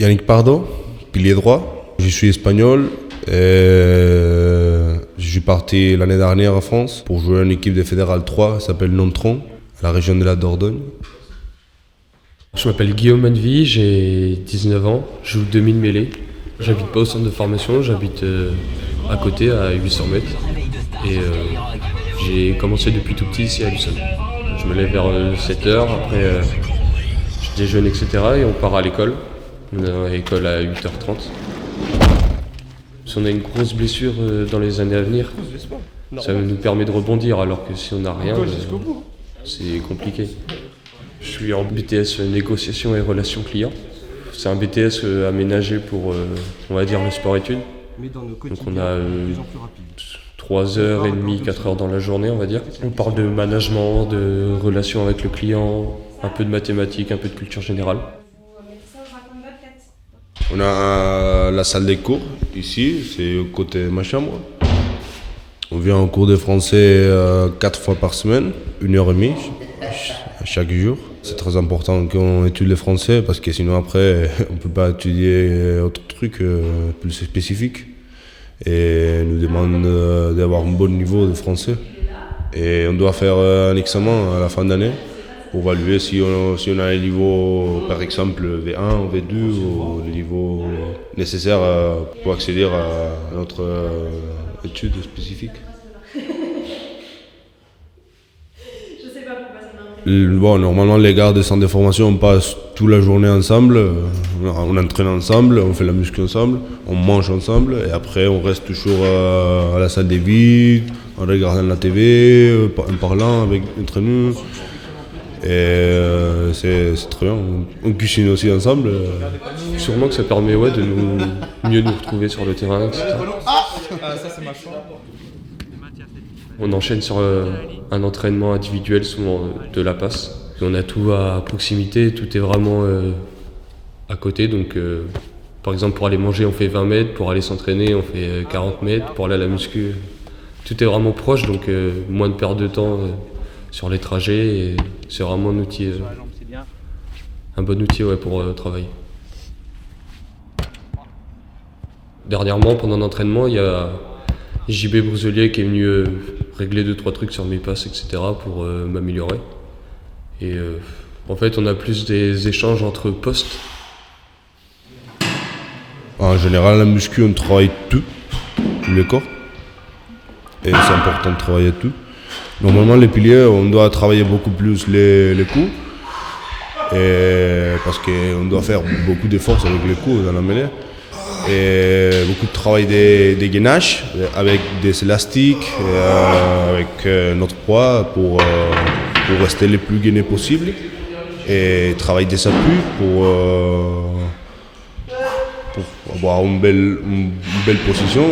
Yannick Pardo, pilier droit. Je suis espagnol et je suis parti l'année dernière en France pour jouer une équipe de Fédéral 3 qui s'appelle Nontron, à la région de la Dordogne. Je m'appelle Guillaume Manvy, j'ai 19 ans, je joue demi-mêlée. J'habite pas au centre de formation, j'habite à côté, à 800 mètres. Et j'ai commencé depuis tout petit ici à Luçon. Je me lève vers 7h, après je déjeune, etc. Et on part à l'école. On a l'école à 8h30. Si on a une grosse blessure dans les années à venir, ça nous permet de rebondir, alors que si on n'a rien, c'est compliqué. Je suis en BTS négociation et relations clients. C'est un BTS aménagé pour, on va dire, le sport-études. Donc on a 3h30, 4h dans la journée, on va dire. On parle de management, de relations avec le client, un peu de mathématiques, un peu de culture générale. On a la salle des cours ici, c'est au côté de ma chambre. On vient en cours de français 4 fois par semaine, 1h30 chaque jour. C'est très important qu'on étudie le français parce que sinon après on ne peut pas étudier autre truc plus spécifique. Et nous demande d'avoir un bon niveau de français. Et on doit faire un examen à la fin d'année pour évaluer si on a un niveau, par exemple V1 ou V2, ou le niveau nécessaire pour accéder à notre étude spécifique. Bon, normalement, les gars de centre de formation, on passe toute la journée ensemble, on entraîne ensemble, on fait la muscu ensemble, on mange ensemble, et après on reste toujours à la salle des vides, en regardant la TV, en parlant entre nous. Et c'est très bien, on cuisine aussi ensemble. Sûrement que ça permet de mieux nous retrouver sur le terrain, etc. Ça c'est ma chambre. On enchaîne sur un entraînement individuel, souvent de la passe. On a tout à proximité, tout est vraiment à côté. Donc, par exemple, pour aller manger, on fait 20 mètres. Pour aller s'entraîner, on fait 40 mètres. Pour aller à la muscu, tout est vraiment proche. Donc, moins de perte de temps sur les trajets. Et c'est vraiment un outil, un bon outil pour travailler. Dernièrement, pendant l'entraînement, il y a JB Bruselier qui est venu régler 2-3 trucs sur mes passes, etc. pour m'améliorer. Et en fait, on a plus des échanges entre postes. En général, la muscu, on travaille tout le corps. Et c'est important de travailler tout. Normalement, les piliers, on doit travailler beaucoup plus les coups. Et parce qu'on doit faire beaucoup d'efforts avec les coups dans la mêlée. Et beaucoup de travail des gainages avec des élastiques, avec notre poids pour rester le plus gainé possible. Et travail des appuis pour avoir une belle position.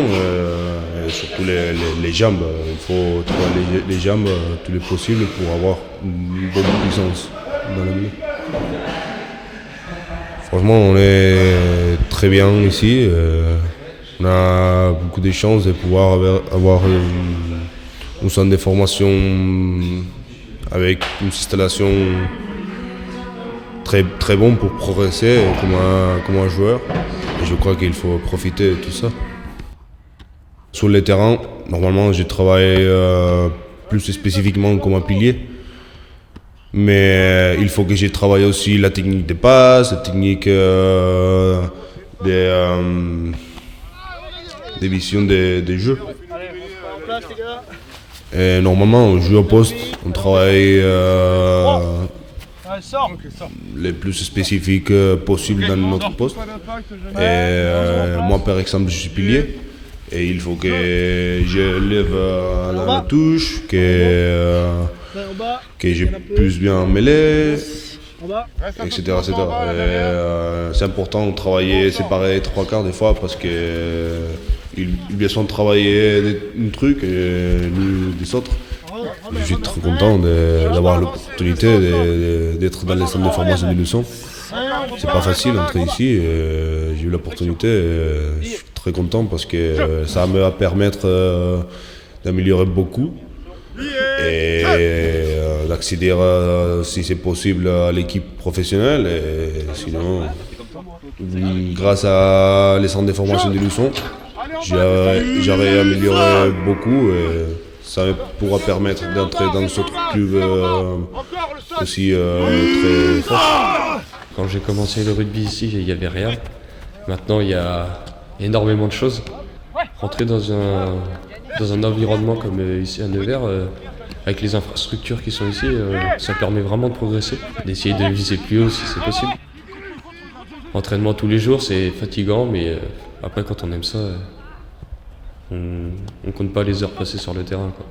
Et surtout les jambes. Il faut travailler les jambes tout le possible pour avoir une bonne puissance dans la vie. Franchement, on est très bien ici. On a beaucoup de chances de pouvoir avoir un centre de formation avec une installation très, très bon pour progresser comme un joueur. Et je crois qu'il faut profiter de tout ça. Sur le terrain, normalement, je travaille plus spécifiquement comme un pilier. Mais il faut que je travaille aussi la technique des passes, la technique des visions des jeux. Et normalement, on joue au poste, on travaille les plus spécifiques possibles dans notre poste. Et moi, par exemple, je suis pilier. Et il faut que je lève la touche, que je puisse bien mêler, etc. etc. C'est important de travailler séparé 3/4 des fois parce qu'ils bien sont de travailler un truc et nous des autres. Je suis très content d'avoir l'opportunité d'être dans les centres de formation de Luçon. C'est pas facile d'entrer ici. J'ai eu l'opportunité. Je suis très content parce que ça me va permettre d'améliorer beaucoup et d'accéder, si c'est possible, à l'équipe professionnelle. Et sinon, grâce à les centres de formation de Luçon, j'aurais amélioré beaucoup et ça pourra permettre d'entrer dans d'autres clubs aussi très forts. Quand j'ai commencé le rugby ici, il n'y avait rien. Maintenant, il y a énormément de choses. Rentrer dans un environnement comme ici à Nevers, avec les infrastructures qui sont ici, ça permet vraiment de progresser, d'essayer de viser plus haut si c'est possible. Entraînement tous les jours, c'est fatigant, mais après quand on aime ça, on compte pas les heures passées sur le terrain, quoi.